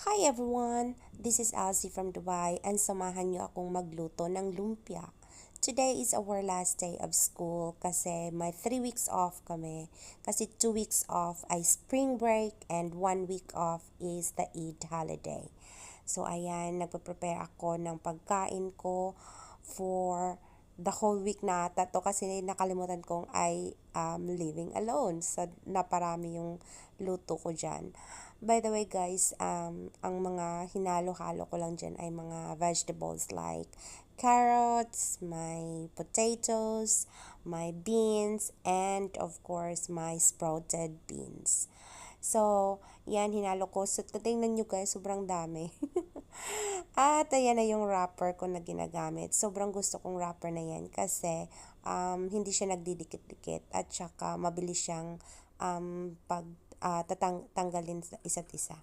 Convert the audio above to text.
Hi everyone! This is Elsie from Dubai and samahan niyo akong magluto ng lumpia. Today is our last day of school kasi may 3 weeks off kami. Kasi 2 weeks off ay spring break and 1 week off is the Eid holiday. So ayan, nagpe-prepare ako ng pagkain ko for the whole week na ata to kasi nakalimutan kong living alone. So naparami yung luto ko dyan. By the way guys, ang mga hinalo-halo ko lang dyan ay mga vegetables like carrots, my potatoes, my beans, and of course my sprouted beans. So, yan, hinalo ko. So, tingnan nyo guys, sobrang dami. At ayan na yung wrapper ko na ginagamit. Sobrang gusto kong wrapper na yan kasi hindi siya nagdidikit-dikit at saka mabilis siyang tanggalin sa isa't isa.